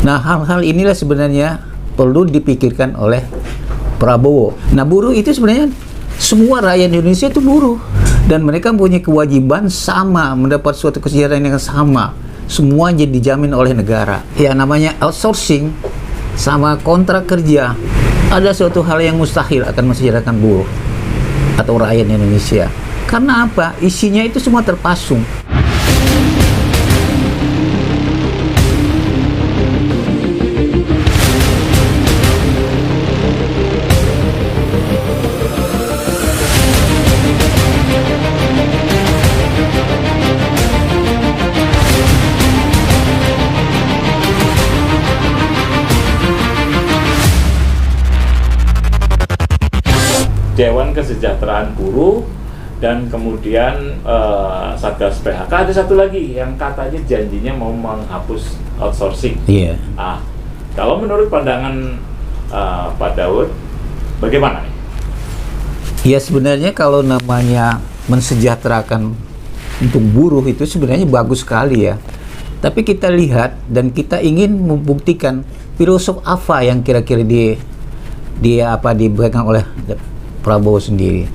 Nah, hal-hal inilah sebenarnya perlu dipikirkan oleh Prabowo. Nah, buruh itu sebenarnya semua rakyat Indonesia itu buruh, dan mereka punya kewajiban sama, mendapat suatu kesejahteraan yang sama. Semua jadi dijamin oleh negara. Ya, namanya outsourcing sama kontrak kerja. Ada suatu hal yang mustahil akan mensejahterakan buruh atau rakyat Indonesia. Karena apa? Isinya itu semua terpasung. Dewan Kesejahteraan Buruh dan kemudian Satgas PHK. Ada satu lagi yang katanya janjinya mau menghapus outsourcing. Iya. Kalau menurut pandangan Pak Daud, bagaimana nih? Ya, sebenarnya kalau namanya mensejahterakan untuk buruh itu sebenarnya bagus sekali ya. Tapi kita lihat dan kita ingin membuktikan filosof apa yang kira-kira dipegang oleh Prabowo sendiri.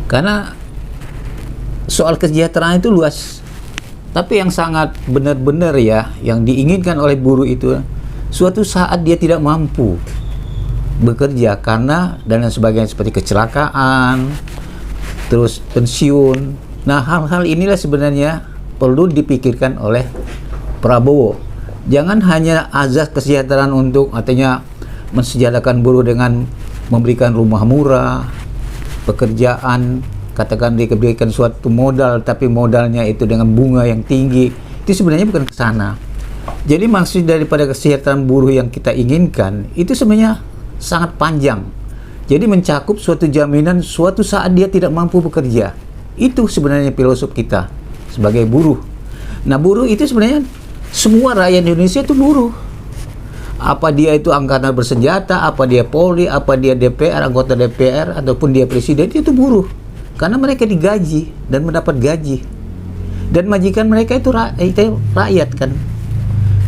Karena soal kesejahteraan itu luas. Tapi yang sangat benar-benar ya, yang diinginkan oleh buruh itu, suatu saat dia tidak mampu bekerja karena dan lain sebagainya, seperti kecelakaan, terus pensiun. Nah, hal-hal inilah sebenarnya perlu dipikirkan oleh Prabowo. Jangan hanya azas kesejahteraan untuk artinya mensejahterakan buruh dengan memberikan rumah murah, pekerjaan, katakan diberikan suatu modal, tapi modalnya itu dengan bunga yang tinggi. Itu sebenarnya bukan ke sana. Jadi maksud daripada kesejahteraan buruh yang kita inginkan itu sebenarnya sangat panjang. Jadi mencakup suatu jaminan suatu saat dia tidak mampu bekerja. Itu sebenarnya filosof kita sebagai buruh. Nah, buruh itu sebenarnya semua rakyat Indonesia itu buruh. Apa dia itu angkatan bersenjata, apa dia Polri, apa dia DPR, anggota DPR, ataupun dia presiden, itu buruh. Karena mereka digaji dan mendapat gaji. Dan majikan mereka itu rakyat kan.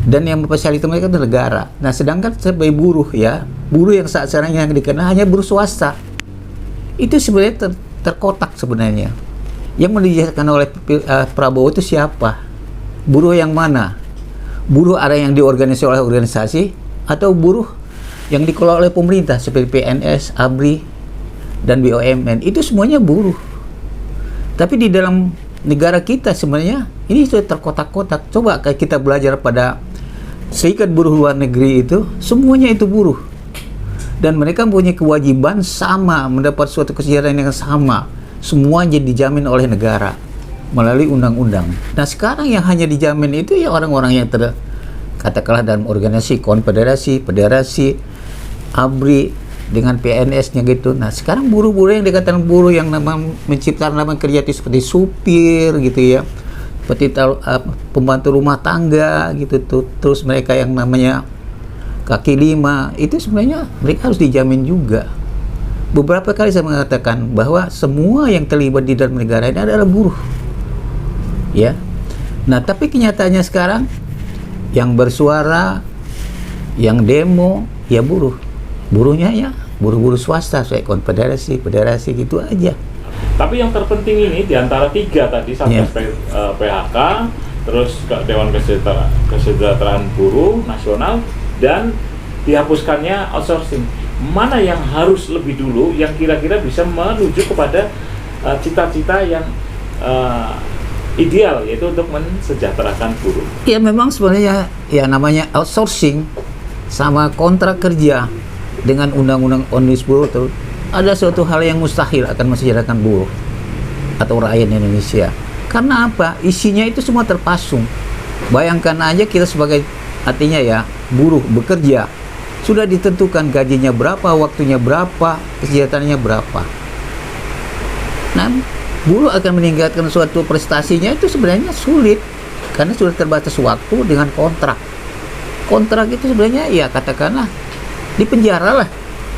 Dan yang memfasilitasi mereka itu negara. Nah, sedangkan sebagai buruh ya, buruh yang saat sekarang yang dikenal hanya buruh swasta. Itu sebenarnya terkotak sebenarnya. Yang mendijakan oleh Prabowo itu siapa? Buruh yang mana? Buruh ada yang diorganisasi oleh organisasi, atau buruh yang dikelola oleh pemerintah seperti PNS, ABRI, dan BUMN. Itu semuanya buruh. Tapi di dalam negara kita sebenarnya ini sudah terkotak-kotak. Coba kita belajar pada Serikat Buruh Luar Negeri itu, semuanya itu buruh. Dan mereka punya kewajiban sama, mendapat suatu kesejahteraan yang sama. Semua jadi dijamin oleh negara melalui undang-undang. Nah, sekarang yang hanya dijamin itu ya orang-orang yang katakanlah dalam organisasi, konfederasi, federasi, ABRI dengan PNS-nya gitu. Nah, sekarang buruh-buruh yang dikatakan buruh yang menciptakan lapangan kerja itu seperti supir gitu ya, seperti pembantu rumah tangga gitu tuh. Terus mereka yang namanya kaki lima, itu sebenarnya mereka harus dijamin juga. Beberapa kali saya mengatakan bahwa semua yang terlibat di dalam negara ini adalah buruh. Ya. Nah, tapi kenyataannya sekarang yang bersuara, yang demo, ya buruh. Buruhnya ya buruh-buruh swasta, kayak konfederasi, federasi gitu aja. Tapi yang terpenting ini diantara tiga tadi, Satgas PHK, terus Dewan Kesejahteraan Buruh Nasional, dan dihapuskannya outsourcing. Mana yang harus lebih dulu, yang kira-kira bisa menuju kepada cita-cita yang ideal, yaitu untuk mensejahterakan buruh? Ya, memang sebenarnya ya namanya outsourcing sama kontrak kerja dengan undang-undang Omnibus Buruh itu ada suatu hal yang mustahil akan mensejahterakan buruh atau rakyat Indonesia. Karena apa? Isinya itu semua terpasung. Bayangkan aja kita sebagai artinya ya buruh bekerja, sudah ditentukan gajinya berapa, waktunya berapa, kesejahteraannya berapa. Nah, buruh akan meningkatkan suatu prestasinya itu sebenarnya sulit karena sudah terbatas waktu dengan kontrak. Kontrak itu sebenarnya ya katakanlah dipenjara lah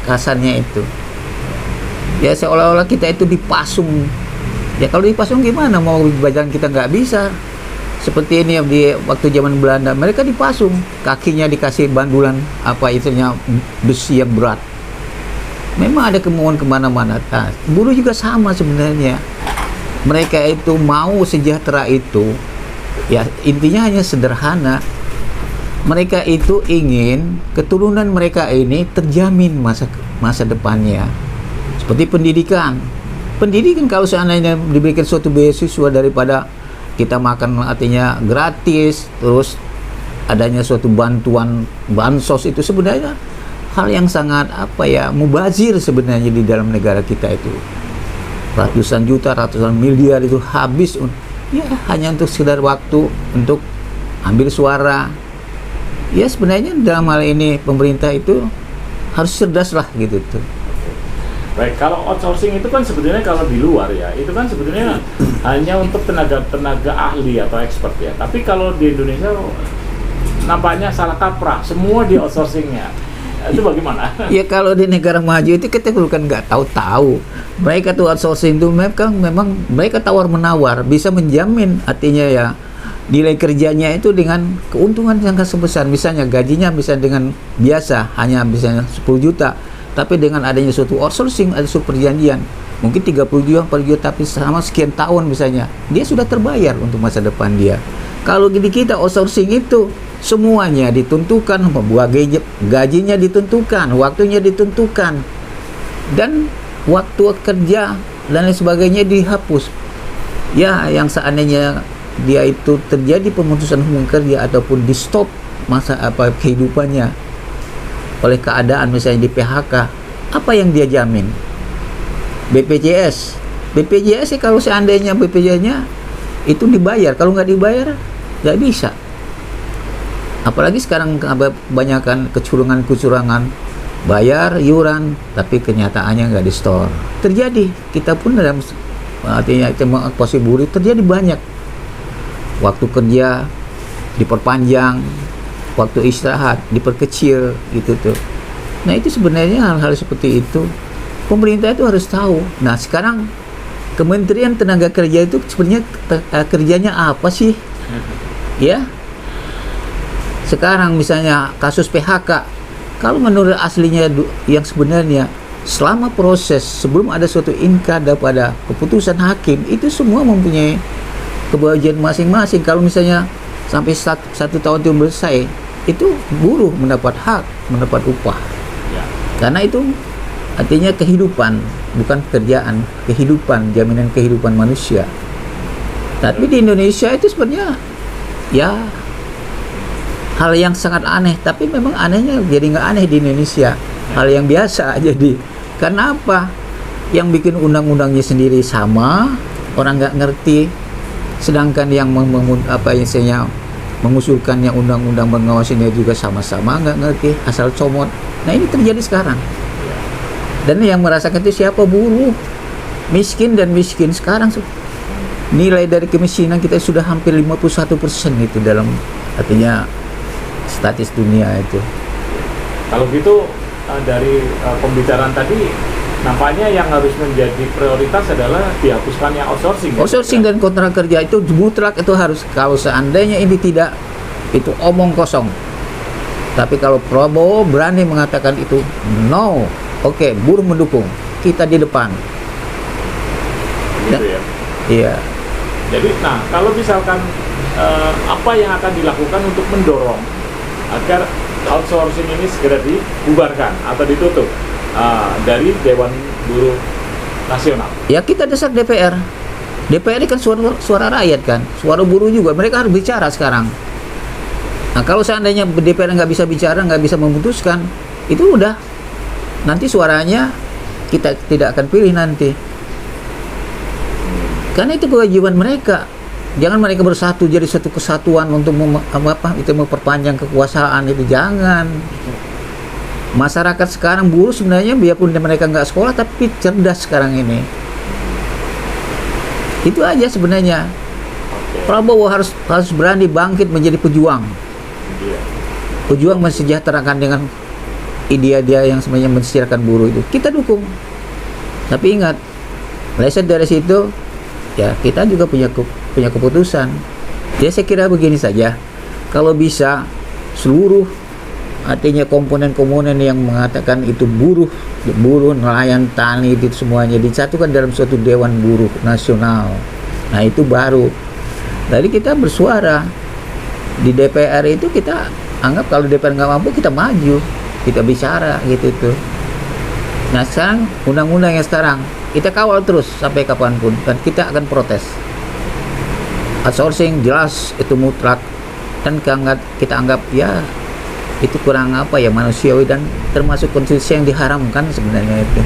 kasarnya itu. Ya seolah-olah kita itu dipasung. Ya kalau dipasung gimana, mau jalan kita nggak bisa. seperti ini di waktu zaman Belanda, mereka dipasung, kakinya dikasih bandulan apa itunya besi yang berat. Memang ada kemauan kemana-mana. Nah, buruh juga sama sebenarnya. Mereka itu mau sejahtera itu, ya intinya hanya sederhana. Mereka itu ingin keturunan mereka ini terjamin masa depannya. Seperti pendidikan. Pendidikan kalau seandainya diberikan suatu beasiswa daripada kita makan artinya gratis, terus adanya suatu bantuan bansos, itu sebenarnya hal yang sangat mubazir sebenarnya di dalam negara kita itu. Ratusan juta, ratusan miliar itu habis ya hanya untuk sekedar waktu untuk ambil suara. Ya sebenarnya dalam hal ini pemerintah itu harus cerdas lah gitu tuh. Baik, kalau outsourcing itu kan sebetulnya kalau di luar ya, itu kan sebetulnya hanya untuk tenaga ahli atau expert ya. Tapi kalau di Indonesia nampaknya salah kaprah, semua di outsourcingnya. Itu bagaimana? Ya kalau di negara maju itu kita bukan nggak tahu-tahu. Mereka tuh outsourcing itu memang mereka tawar-menawar, bisa menjamin artinya ya nilai kerjanya itu dengan keuntungan yang sebesar. Misalnya gajinya bisa dengan biasa hanya misalnya 10 juta. Tapi dengan adanya suatu outsourcing, ada suatu perjanjian, mungkin 30 juta, 40 juta, tapi selama sekian tahun misalnya, dia sudah terbayar untuk masa depan dia. Kalau di kita outsourcing itu, semuanya ditentukan, gajinya ditentukan, waktunya ditentukan, dan waktu kerja dan lain sebagainya dihapus. Ya, yang seandainya dia itu terjadi pemutusan hubungan kerja ataupun di stop masa kehidupannya oleh keadaan misalnya di PHK, apa yang dia jamin? BPJS ya, kalau seandainya BPJS-nya itu dibayar, kalau nggak dibayar nggak bisa. Apalagi sekarang kebanyakan kecurangan, bayar iuran tapi kenyataannya nggak di store. Terjadi, kita pun dalam artinya posisi buruh terjadi banyak. Waktu kerja diperpanjang, waktu istirahat diperkecil gitu tuh. Nah itu sebenarnya hal-hal seperti itu pemerintah itu harus tahu. Nah sekarang Kementerian Tenaga Kerja itu sebenarnya kerjanya apa sih? Ya, sekarang misalnya kasus PHK, kalau menurut aslinya yang sebenarnya selama proses sebelum ada suatu inkrah daripada keputusan hakim, itu semua mempunyai kewajiban masing-masing. Kalau misalnya sampai satu tahun itu selesai, itu buruh mendapat hak, mendapat upah ya. Karena itu artinya kehidupan, bukan pekerjaan, kehidupan, jaminan kehidupan manusia. Tapi di Indonesia itu sebenarnya ya hal yang sangat aneh. Tapi memang anehnya jadi nggak aneh di Indonesia, hal yang biasa. Jadi karena apa? Yang bikin undang-undangnya sendiri sama, orang nggak ngerti, sedangkan yang mengusulkannya undang-undang mengawasinya juga sama-sama nggak ngerti, asal comot. Nah ini terjadi sekarang, dan yang merasakan itu siapa? Buruh, miskin dan miskin. Sekarang nilai dari kemiskinan kita sudah hampir 51% itu dalam artinya statis dunia itu. Kalau gitu dari pembicaraan tadi, nampaknya yang harus menjadi prioritas adalah dihapuskannya outsourcing. Outsourcing dan kontrak kerja itu mutlak, itu harus. Kalau seandainya ini tidak, itu omong kosong. Tapi kalau Prabowo berani mengatakan itu no, oke, buruh mendukung, kita di depan. Gitu ya. Iya. Jadi, nah kalau misalkan apa yang akan dilakukan untuk mendorong agar outsourcing ini segera dibubarkan atau ditutup dari Dewan Buruh Nasional? Ya kita desak DPR. DPR ini kan suara rakyat kan, suara buruh juga. Mereka harus bicara sekarang. Nah kalau seandainya DPR nggak bisa bicara, nggak bisa memutuskan, itu udah nanti suaranya kita tidak akan pilih nanti. Karena itu kewajiban mereka. Jangan mereka bersatu jadi satu kesatuan untuk memperpanjang kekuasaan, itu jangan. Masyarakat sekarang buruh sebenarnya biarpun mereka nggak sekolah tapi cerdas sekarang ini. Itu aja sebenarnya. Prabowo harus berani bangkit menjadi pejuang. Pejuang mensejahterakan dengan ide dia yang sebenarnya mensejahterakan buruh itu. Kita dukung. Tapi ingat, leset dari situ ya kita juga punya keputusan. Jadi saya kira begini saja, kalau bisa seluruh artinya komponen-komponen yang mengatakan itu buruh, nelayan, tani, itu semuanya disatukan dalam suatu dewan buruh nasional. Nah itu baru. Jadi kita bersuara di DPR itu, kita anggap kalau DPR nggak mampu, kita maju, kita bicara gitu tuh. Nah sekarang undang-undang yang sekarang kita kawal terus sampai kapanpun, dan kita akan protes. Outsourcing jelas itu mutlak, dan kita anggap ya itu kurang manusiawi dan termasuk konstitusi yang diharamkan sebenarnya itu.